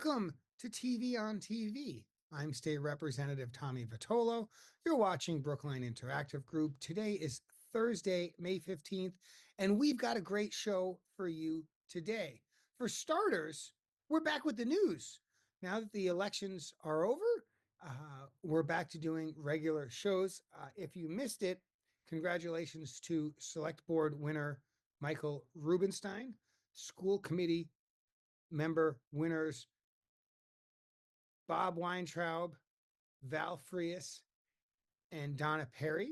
Welcome to TV on TV. I'm State Representative Tommy Vitolo. You're watching Brookline Interactive Group. Today is Thursday, May 15th, and we've got a great show for you today. For starters, we're back with the news. Now that the elections are over, we're back to doing regular shows. If you missed it, congratulations to Select Board winner Michael Rubenstein, school committee member winners Bob Weintraub, Val Frias, and Donna Perry,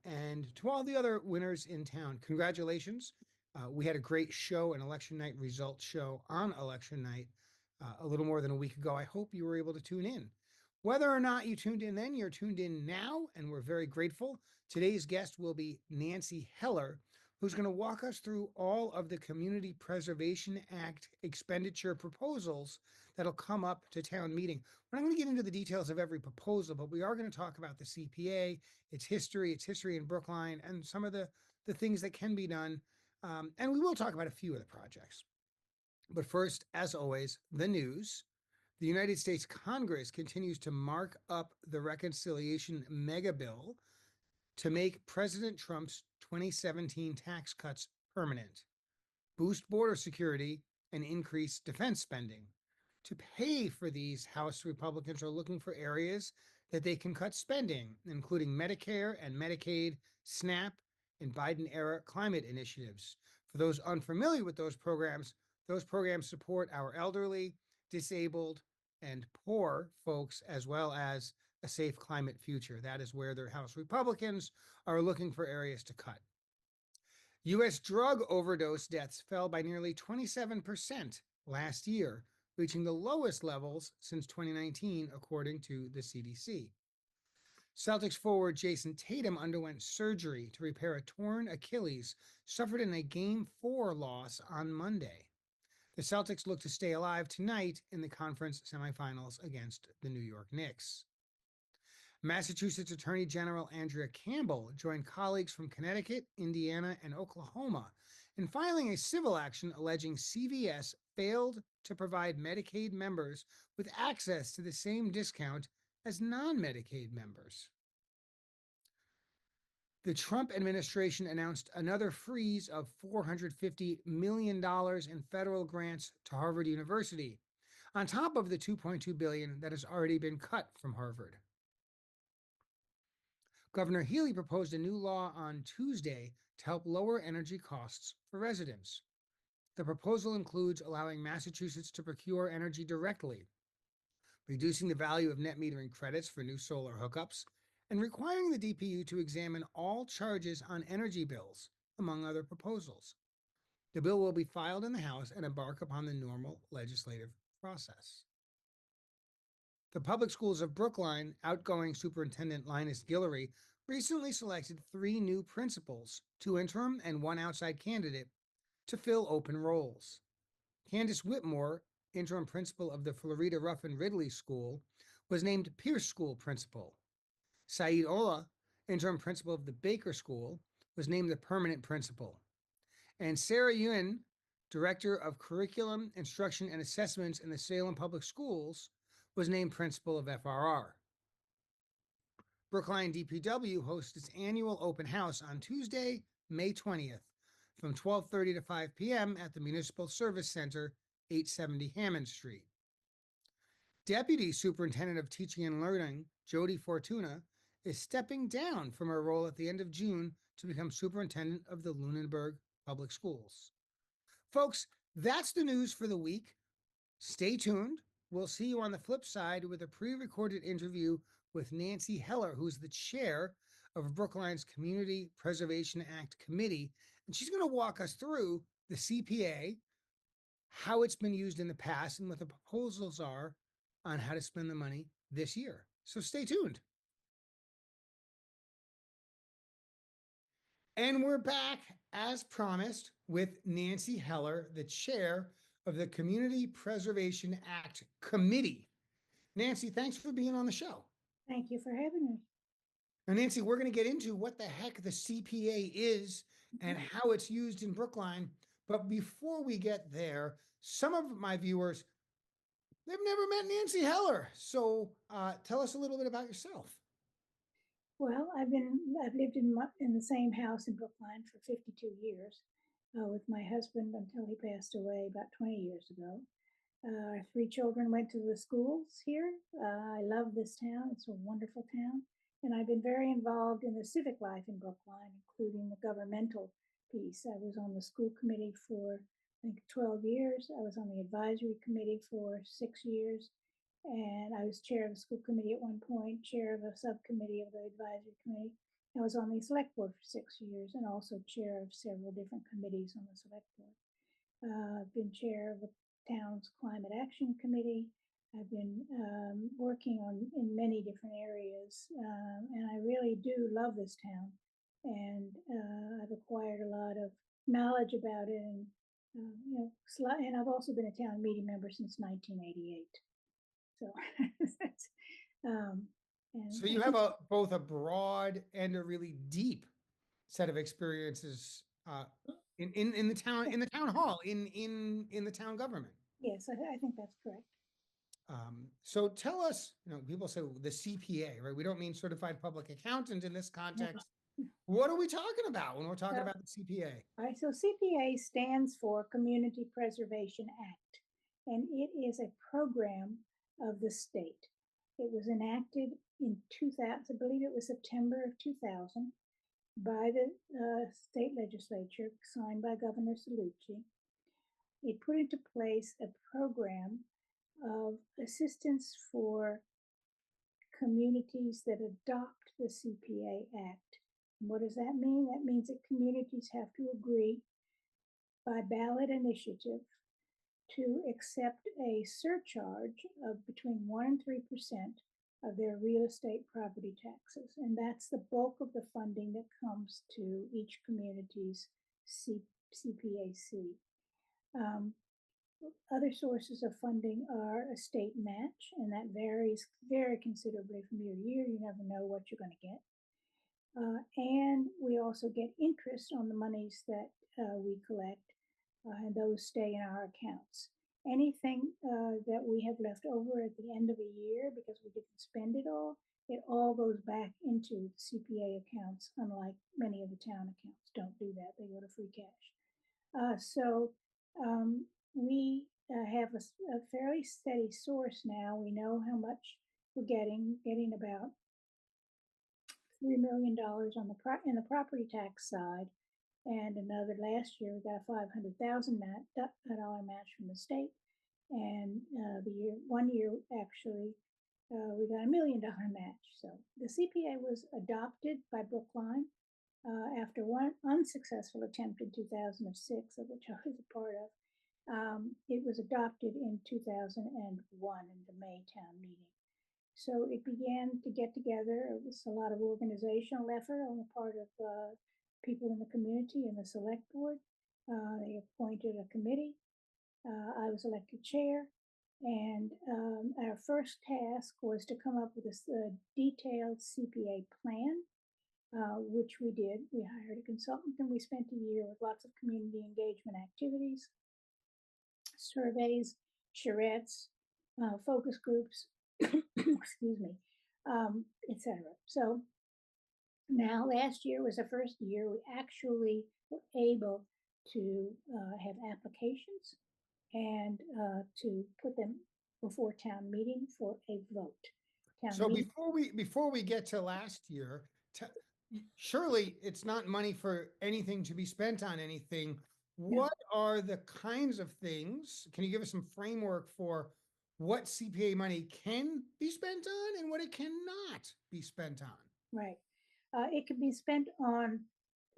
and to all the other winners in town, congratulations. We had a great show, an election night results show on election night a little more than a week ago. I hope you were able to tune in. Whether or not you tuned in then, you're tuned in now, and we're very grateful. Today's guest will be Nancy Heller, who's going to walk us through all of the Community Preservation Act expenditure proposals that'll come up to town meeting. We're not going to get into the details of every proposal, but we are going to talk about the CPA, its history in Brookline, and some of the things that can be done. And we will talk about a few of the projects. But first, as always, the news. The United States Congress continues to mark up the reconciliation mega bill to make President Trump's 2017 tax cuts permanent, boost border security, and increase defense spending. To pay for these, House Republicans are looking for areas that they can cut spending, including Medicare and Medicaid, SNAP, and Biden-era climate initiatives. For those unfamiliar with those programs support our elderly, disabled, and poor folks, as well as a safe climate future. That is where the House Republicans are looking for areas to cut. U.S. drug overdose deaths fell by nearly 27% last year, reaching the lowest levels since 2019, according to the CDC. Celtics forward Jason Tatum underwent surgery to repair a torn Achilles suffered in a Game 4 loss on Monday. The Celtics look to stay alive tonight in the conference semifinals against the New York Knicks. Massachusetts Attorney General Andrea Campbell joined colleagues from Connecticut, Indiana, and Oklahoma in filing a civil action alleging CVS failed to provide Medicaid members with access to the same discount as non-Medicaid members. The Trump administration announced another freeze of $450 million in federal grants to Harvard University, on top of the $2.2 billion that has already been cut from Harvard. Governor Healy proposed a new law on Tuesday to help lower energy costs for residents. The proposal includes allowing Massachusetts to procure energy directly, reducing the value of net metering credits for new solar hookups, and requiring the DPU to examine all charges on energy bills, among other proposals. The bill will be filed in the House and embark upon the normal legislative process. The public schools of Brookline, outgoing Superintendent Linus Guillory, recently selected 3 new principals, 2 interim and 1 outside candidate, to fill open roles. Candace Whitmore, interim principal of the Florida Ruffin Ridley School, was named Pierce School principal. Saeed Ola, interim principal of the Baker School, was named the permanent principal. And Sarah Yuen, director of curriculum, instruction, and assessments in the Salem Public Schools, was named principal of FRR. Brookline DPW hosts its annual open house on Tuesday, May 20th, from 12:30 to 5 p.m. at the Municipal Service Center, 870 Hammond Street. Deputy Superintendent of Teaching and Learning, Jody Fortuna, is stepping down from her role at the end of June to become superintendent of the Lunenburg Public Schools. Folks, that's the news for the week. Stay tuned. We'll see you on the flip side with a pre-recorded interview with Nancy Heller, who's the chair of Brookline's Community Preservation Act Committee, and she's going to walk us through the CPA, how it's been used in the past, and what the proposals are on how to spend the money this year. So stay tuned. And we're back, as promised, with Nancy Heller, the chair of the Community Preservation Act Committee. Nancy, thanks for being on the show. Thank you for having me. Now, Nancy, we're going to get into what the heck the CPA is and how it's used in Brookline. But before we get there, some of my viewers They've never met Nancy Heller. So tell us a little bit about yourself. Well, I've lived in the same house in Brookline for 52 years with my husband until he passed away about 20 years ago. Our three children went to the schools here. I love this town. It's a wonderful town. And I've been very involved in the civic life in Brookline, including the governmental piece. I was on the school committee for, I think, 12 years. I was on the advisory committee for 6 years. And I was chair of the school committee at one point, chair of a subcommittee of the advisory committee. I was on the select board for 6 years and also chair of several different committees on the select board. I've been chair of the town's climate action committee. I've been working on in many different areas, and I really do love this town. And I've acquired a lot of knowledge about it, and and I've also been a town meeting member since 1988. So, um, and So I you have think both a broad and a really deep set of experiences in the town hall in the town government. yes, I think that's correct. So tell us, people say the CPA, right? We don't mean certified public accountant in this No. context. What are we talking about when we're talking So, about the CPA? all right, so CPA stands for Community Preservation Act, and it is a program of the state. It was enacted in 2000, I believe it was September of 2000, by the state legislature, signed by Governor Salucci. It put into place a program of assistance for communities that adopt the CPA Act. And what does that mean? That means that communities have to agree by ballot initiative to accept a surcharge of between 1 and 3% of their real estate property taxes. And that's the bulk of the funding that comes to each community's CPAC. Um, Other sources of funding are a state match, and that varies very considerably from year to year. You never know what you're going to get. And we also get interest on the monies that we collect, and those stay in our accounts. Anything that we have left over at the end of a year because we didn't spend it all goes back into CPA accounts, unlike many of the town accounts don't do that. They go to free cash. So we have a fairly steady source now. We know how much we're getting about $3 million on in the property tax side, and another last year we got a $500,000 match from the state, and the 1 year actually we got $1 million match. So the CPA was adopted by Brookline after one unsuccessful attempt in 2006, of which I was a part of. It was adopted in 2001 in the May town meeting. So it began to get together. It was a lot of organizational effort on the part of people in the community and the select board. They appointed a committee. I was elected chair. And our first task was to come up with a detailed CPA plan, which we did. We hired a consultant and we spent a year with lots of community engagement activities, surveys, charrettes, focus groups, excuse me, etc. So now last year was the first year we actually were able to have applications and to put them before town meeting for a vote. Town So meeting. before we get to last year, surely it's not money for anything to be spent on anything. No. What are the kinds of things? Can you give us some framework for what CPA money can be spent on and what it cannot be spent on? Right. It can be spent on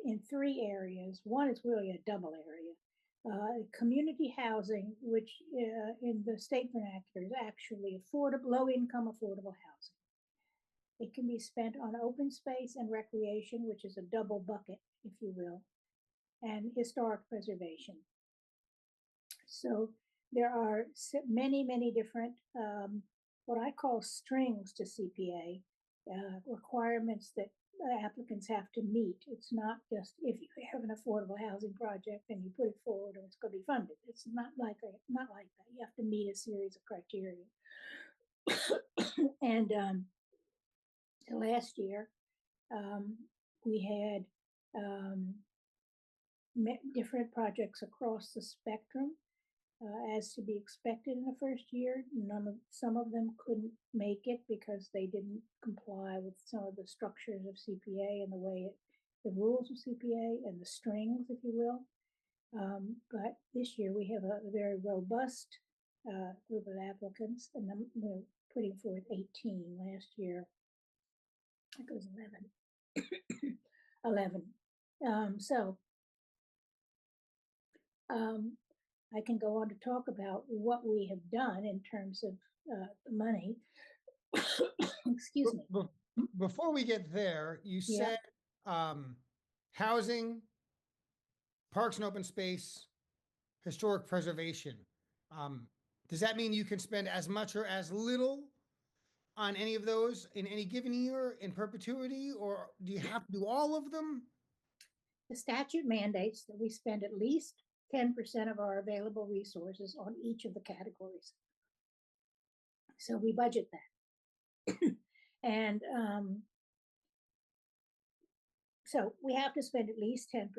in three areas. One is really a double area. Community housing, which in the state vernacular is actually affordable, low income affordable housing. It can be spent on open space and recreation, which is a double bucket, if you will, and historic preservation. So there are many different, what I call strings to CPA, requirements that applicants have to meet. It's not just if you have an affordable housing project and you put it forward and it's going to be funded. It's not like that. You have to meet a series of criteria. And last year, we had different projects across the spectrum. As to be expected in the first year, some of them couldn't make it because they didn't comply with some of the structures of CPA and the rules of CPA and the strings, if you will. But this year we have a very robust group of applicants, and we're putting forth 18. Last year it was 11. 11. I can go on to talk about what we have done in terms of the money. Excuse me. Before we get there, you said housing, parks and open space, historic preservation. Does that mean you can spend as much or as little on any of those in any given year in perpetuity, or do you have to do all of them? The statute mandates that we spend at least 10% of our available resources on each of the categories. So we budget that. And so we have to spend at least 10%.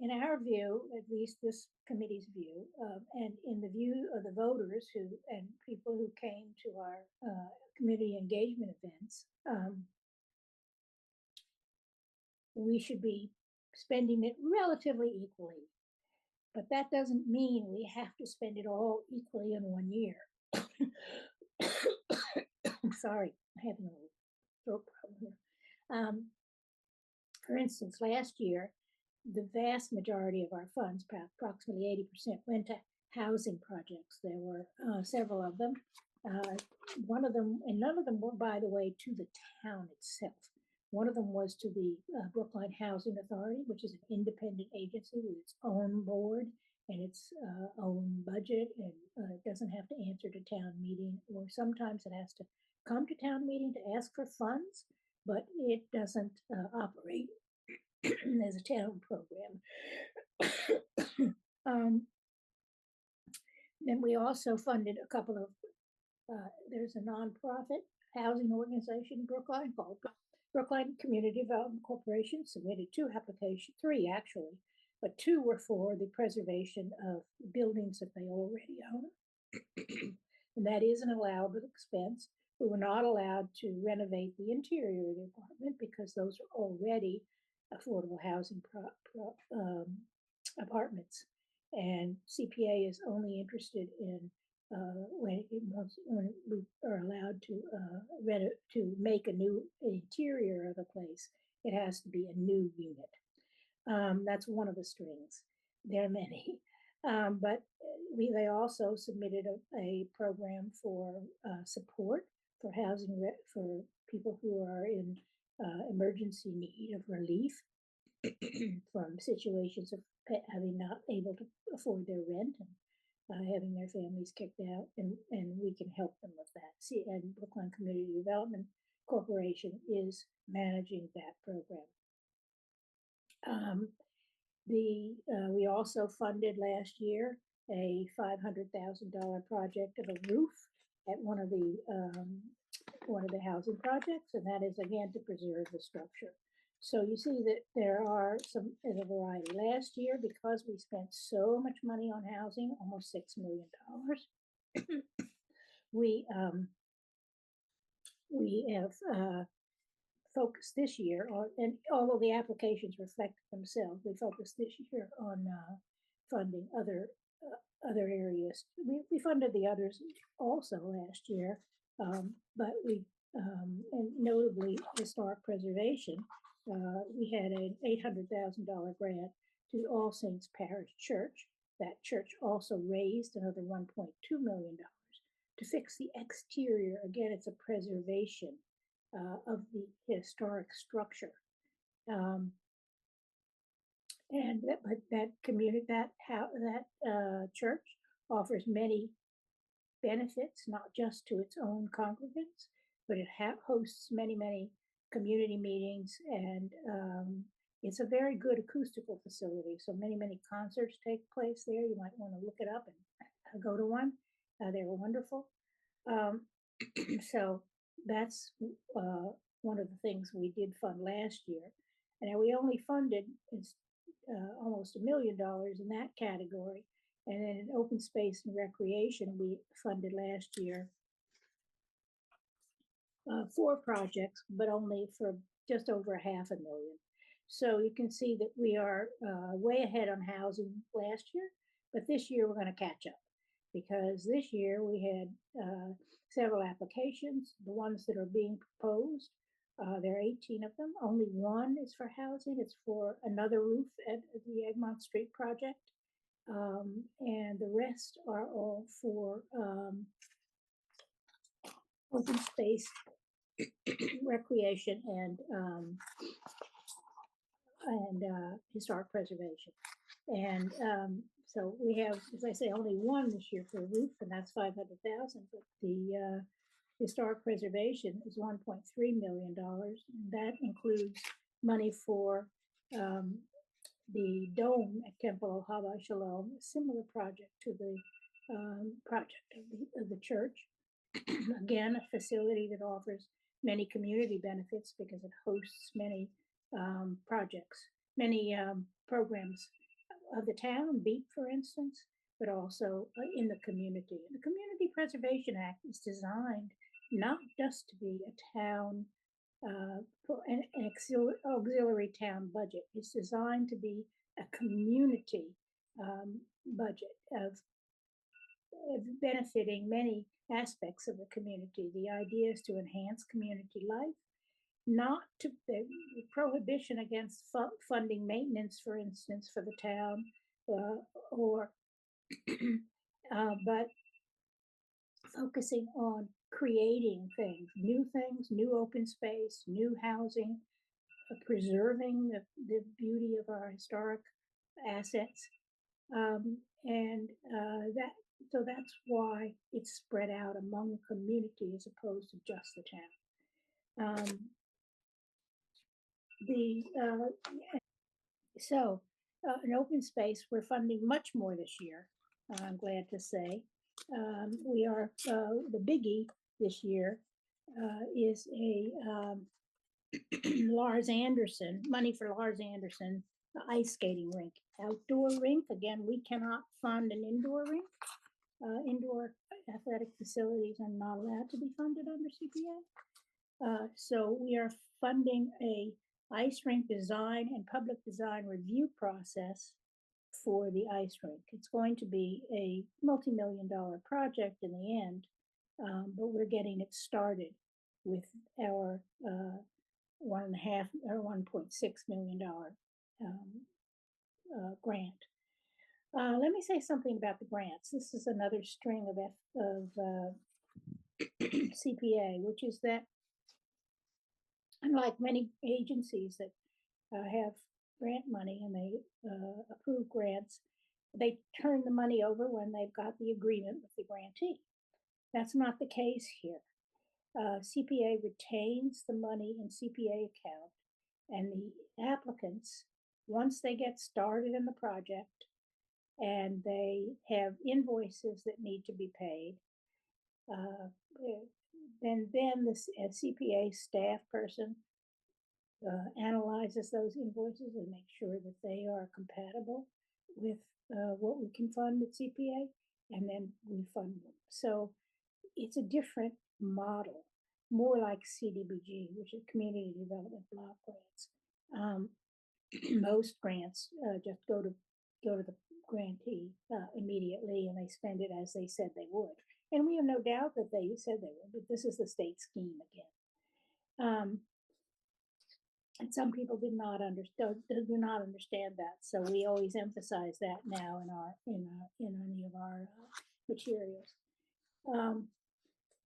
In our view, at least this committee's view, and in the view of the voters and people who came to our community engagement events, we should be spending it relatively equally. But that doesn't mean we have to spend it all equally in 1 year. I'm sorry, I'm having a little throat problem here. For instance, last year, the vast majority of our funds, approximately 80%, went to housing projects. There were several of them. One of them, and none of them were, by the way, to the town itself. One of them was to the Brookline Housing Authority, which is an independent agency with its own board and its own budget, and it doesn't have to answer to town meeting, or sometimes it has to come to town meeting to ask for funds, but it doesn't operate as a town program. Then we also funded a couple of, there's a nonprofit housing organization in Brookline called Brookline Community Development Corporation, submitted 2 applications, 3 actually, but 2 were for the preservation of buildings that they already own. And that is an allowable expense. We were not allowed to renovate the interior of the apartment because those are already affordable housing apartments. And CPA is only interested in when we are allowed to make a new interior of a place. It has to be a new unit. That's one of the strings. There are many. But they also submitted a program for support for housing for people who are in emergency need of relief from situations of having not able to afford their rent and having their families kicked out, and we can help them with that. And Brookline Community Development Corporation is managing that program. We also funded last year a $500,000 project of a roof at one of the housing projects, and that is again to preserve the structure. So you see that there are a variety. Last year, because we spent so much money on housing, almost $6 million, we have focused this year on, and although the applications reflect themselves, we focused this year on funding other areas. We funded the others also last year, but and notably historic preservation. We had an $800,000 grant to All Saints Parish Church. That church also raised another $1.2 million to fix the exterior. Again, it's a preservation of the historic structure. And that community, that church offers many benefits, not just to its own congregants, but it hosts many community meetings, and it's a very good acoustical facility. So many concerts take place there. You might want to look it up and go to one. They were wonderful. Um, so that's one of the things we did fund last year. And we only funded almost $1 million in that category. And then in open space and recreation, we funded last year 4 projects, but only for just over $500,000. So you can see that we are way ahead on housing last year, but this year we're going to catch up, because this year we had several applications. The ones that are being proposed, there are 18 of them. Only one is for housing. It's for another roof at the Egmont Street project. And the rest are all for open space, recreation, and historic preservation. And so we have, as I say, only one this year for the roof, and that's 500,000. But the historic preservation is $1.3 million. And that includes money for the dome at Temple Hava Shalom, a similar project to the project of the church. Again, a facility that offers many community benefits because it hosts many projects, many programs of the town, BEAT, for instance, but also in the community. And the Community Preservation Act is designed not just to be a town, an auxiliary town budget. It's designed to be a community budget of benefiting many aspects of the community. The idea is to enhance community life, not to the prohibition against funding maintenance, for instance, for the town, or but focusing on creating things, new open space, new housing, preserving the beauty of our historic assets, and so that's why it's spread out among the community as opposed to just the town. So in open space, we're funding much more this year, I'm glad to say. We are, the biggie this year is a money for Lars Anderson ice skating rink, outdoor rink. Again, we cannot fund an indoor rink. Indoor athletic facilities are not allowed to be funded under CPA. So we are funding a ice rink design and public design review process for the ice rink. It's going to be a multi-million-dollar project in the end, but we're getting it started with our $1.5 or $1.6 million grant. Let me say something about the grants. This is another string of CPA, which is that unlike many agencies that have grant money and they approve grants, they turn the money over when they've got the agreement with the grantee. That's not the case here. CPA retains the money in CPA account, and the applicants, once they get started in the project and they have invoices that need to be paid, then the CPA staff person analyzes those invoices and makes sure that they are compatible with what we can fund at CPA, and then we fund them. So it's a different model, more like CDBG, which is Community Development Block Grants. Most grants just go to the grantee immediately, and they spend it as they said they would. And we have no doubt that they said they would, but this is the state scheme again. And some people do not understand that. So we always emphasize that now in any of our materials.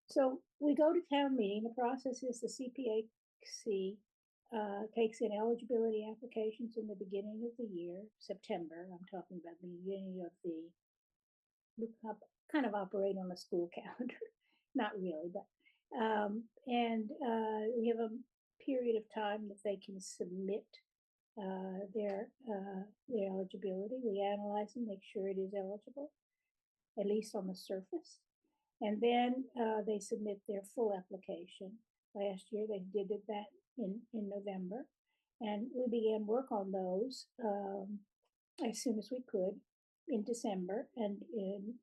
So we go to town meeting. The process is the CPAC takes in eligibility applications in the beginning of the year, September. I'm talking about the beginning of we kind of operate on the school calendar, not really, but and we have period of time that they can submit their eligibility. We analyze and make sure it is eligible, at least on the surface. And then they submit their full application. Last year they did that in November. And we began work on those as soon as we could in December. And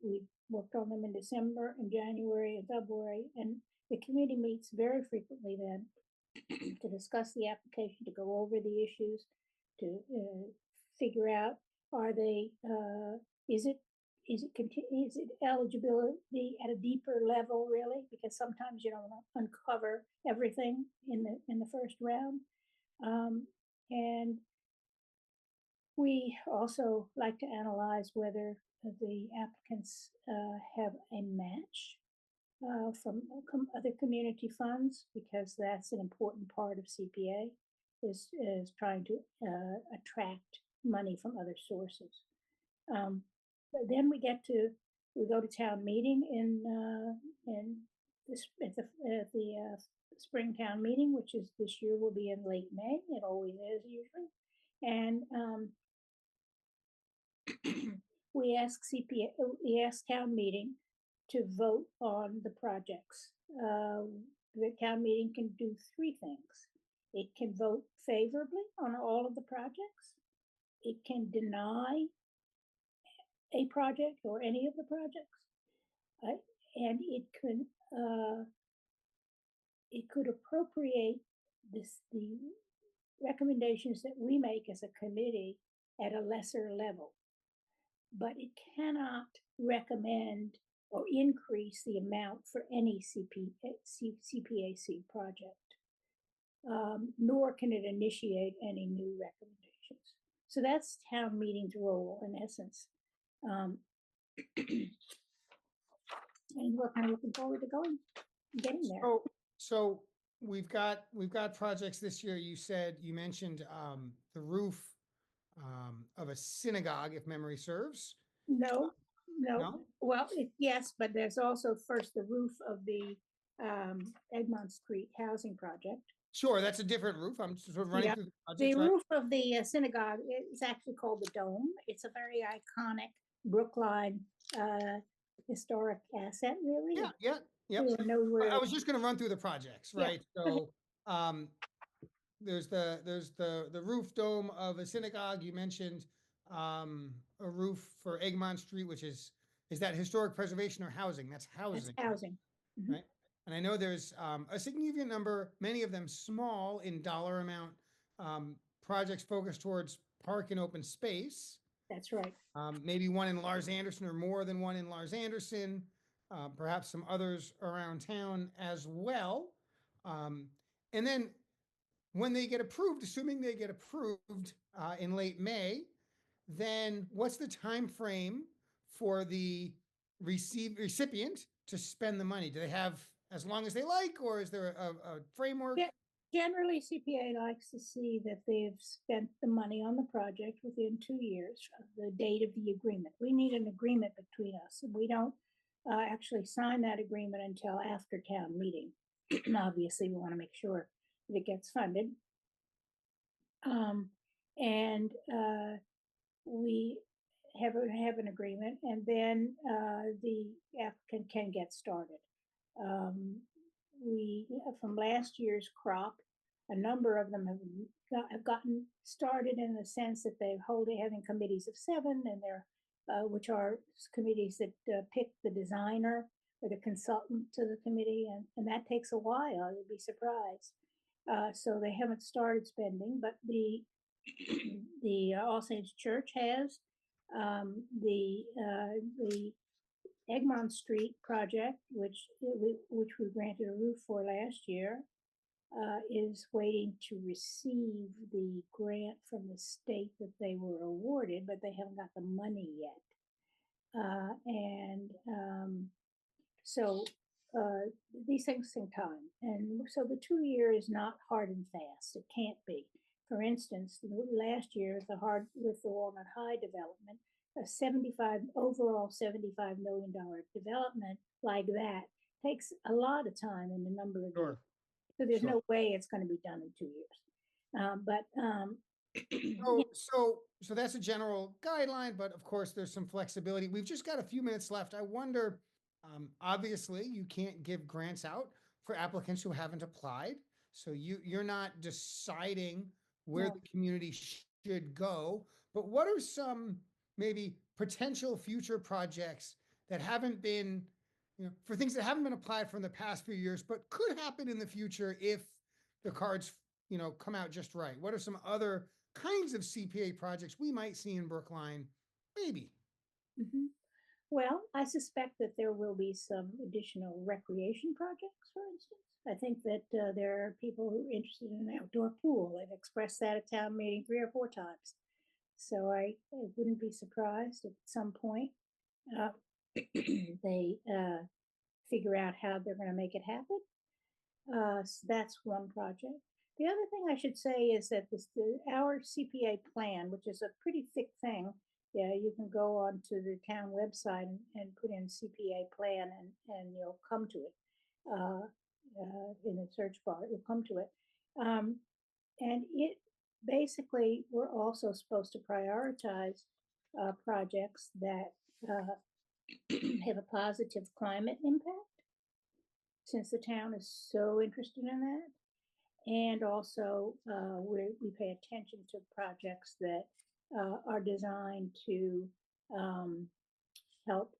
we worked on them in December and January and February. And the committee meets very frequently then to discuss the application, to go over the issues, to figure out, are they, is it eligibility at a deeper level, really? Because sometimes you don't uncover everything in the first round. And we also like to analyze whether the applicants have a match from other community funds, because that's an important part of CPA, is trying to attract money from other sources. Then we go to town meeting at the spring town meeting, which is this year will be in late May. It always is usually, and we ask town meeting to vote on the projects. The town meeting can do three things. It can vote favorably on all of the projects. It can deny a project or any of the projects, and it could appropriate the recommendations that we make as a committee at a lesser level, but it cannot recommend or increase the amount for any CPAC project, nor can it initiate any new recommendations. So that's town meeting's role in essence. And we're kind of looking forward to getting there. So we've got projects this year. You mentioned the roof of a synagogue, if memory serves. No. Well, yes, but there's also first the roof of the Egmont Street housing project. Sure, that's a different roof. I'm sort of running through the project. The roof of the synagogue is actually called the Dome. It's a very iconic Brookline historic asset, really. Yeah. I was just going to run through the projects, right? Yeah. So there's the roof dome of a synagogue. You mentioned a roof for Egmont Street, which is that historic preservation or housing? That's housing. That's housing. Mm-hmm. Right. And I know there's a significant number, many of them small in dollar amount, projects focused towards park and open space. That's right. Maybe one in Lars Anderson or more than one in Lars Anderson, perhaps some others around town as well. And then when they get approved, assuming they get approved in late May, then what's the time frame for the recipient to spend the money? Do they have as long as they like, or is there a framework? Yeah. Generally, CPA likes to see that they've spent the money on the project within 2 years of the date of the agreement. We need an agreement between us, and we don't actually sign that agreement until after town meeting. Obviously, we want to make sure that it gets funded. And we have an agreement, and then the applicant can get started. From last year's crop, a number of them have gotten started in the sense that they're having committees of 7, and which are committees that pick the designer or the consultant to the committee, and that takes a while. You'd be surprised. So they haven't started spending, but the All Saints Church has. The Egmont Street project, which we granted a roof for last year, is waiting to receive the grant from the state that they were awarded, but they haven't got the money yet. So these things take time. And so the 2 year is not hard and fast. It can't be. For instance, last year with the Walnut High development, a overall $75 million development like that takes a lot of time and a number of years. So there's Sure. no way it's going to be done in 2 years. But yeah, So that's a general guideline, but of course there's some flexibility. We've just got a few minutes left. I wonder, obviously you can't give grants out for applicants who haven't applied. So you're not deciding where no. the community should go, but what are some maybe potential future projects that haven't been, for things that haven't been applied for in the past few years, but could happen in the future if the cards, come out just right? What are some other kinds of CPA projects we might see in Brookline? Maybe. Mhm. Well, I suspect that there will be some additional recreation projects, for instance. I think that there are people who are interested in an outdoor pool. They've expressed that at town meeting 3 or 4 times. So I wouldn't be surprised if at some point uh, they figure out how they're going to make it happen. So that's one project. The other thing I should say is that our CPA plan, which is a pretty thick thing, yeah, you can go onto the town website and put in CPA plan and you'll come to it in the search bar. You'll come to it. Um, and it basically, we're also supposed to prioritize projects that have a positive climate impact, since the town is so interested in that. And also, we pay attention to projects that are designed to um, help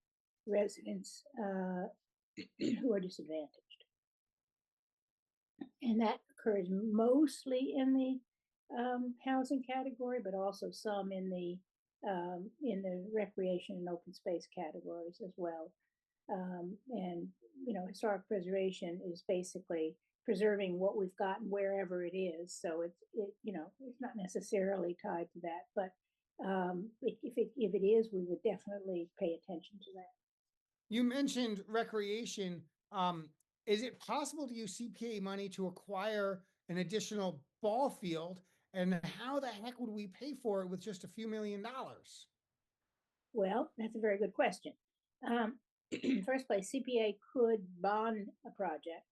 residents who are disadvantaged. And that occurs mostly in the housing category, but also some in the recreation and open space categories as well. And historic preservation is basically preserving what we've got wherever it is. So it's not necessarily tied to that, but if it is, we would definitely pay attention to that. You mentioned recreation. Is it possible to use CPA money to acquire an additional ball field? And how the heck would we pay for it with just a few $1 million? Well, that's a very good question. First place, CPA could bond a project.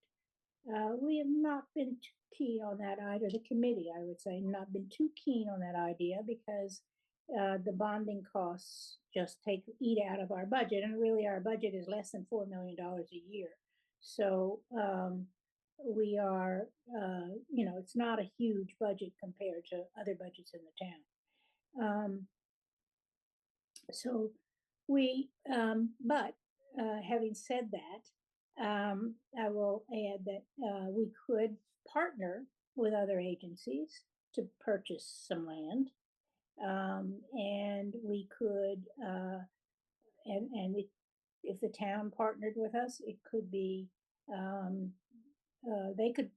We have not been too keen on that either. The committee, I would say, not been too keen on that idea because the bonding costs just eat out of our budget, and really our budget is less than $4 million a year. So we are, it's not a huge budget compared to other budgets in the town. So but having said that, I will add that we could partner with other agencies to purchase some land. And we could, and if the town partnered with us, it could be, they could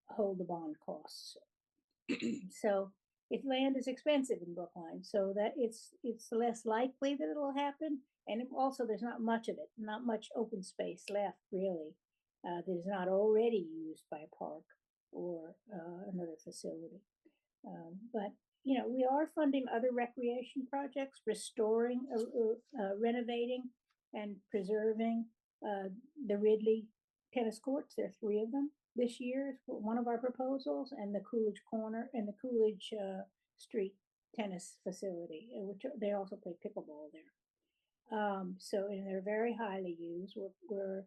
hold the bond costs. So if land is expensive in Brookline, so that it's less likely that it'll happen. And also, there's not much of it, not much open space left really that is not already used by a park or another facility. But we are funding other recreation projects, restoring, renovating, and preserving the Ridley tennis courts. There are 3 of them this year is one of our proposals, and the Coolidge Corner and the Coolidge Street tennis facility, which they also play pickleball there. And they're very highly used. We're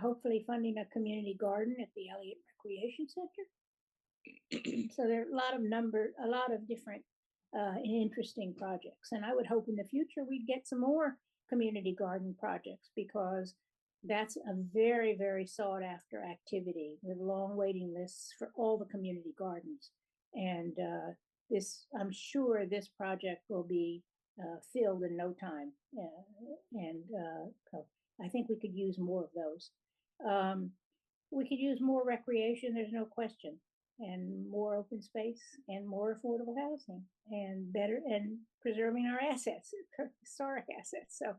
hopefully funding a community garden at the Elliott Recreation Center. So there are a lot of different interesting projects, and I would hope in the future we'd get some more community garden projects because that's a very, very sought after activity with long waiting lists for all the community gardens. And I'm sure this project will be filled in no time. And so I think we could use more of those. We could use more recreation, there's no question, and more open space and more affordable housing and preserving our assets, historic assets. So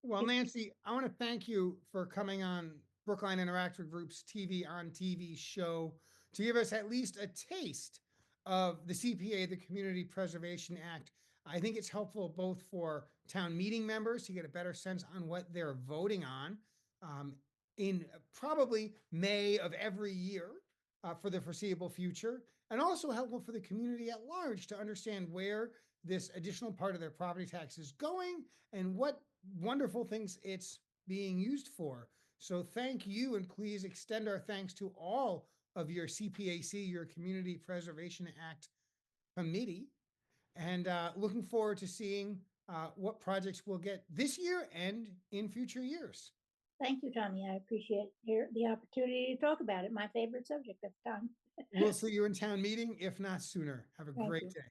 Well, Nancy, I want to thank you for coming on Brookline Interactive Group's TV on TV show to give us at least a taste of the CPA, the Community Preservation Act. I think it's helpful both for town meeting members to get a better sense on what they're voting on, um, in probably May of every year for the foreseeable future, and also helpful for the community at large to understand where this additional part of their property tax is going and what wonderful things it's being used for. So thank you, and please extend our thanks to all of your CPAC, your Community Preservation Act committee, and looking forward to seeing what projects we'll get this year and in future years. Thank you, Tommy. I appreciate the opportunity to talk about it. My favorite subject at the time. We'll see you in town meeting, if not sooner. Have a Thank great you. day.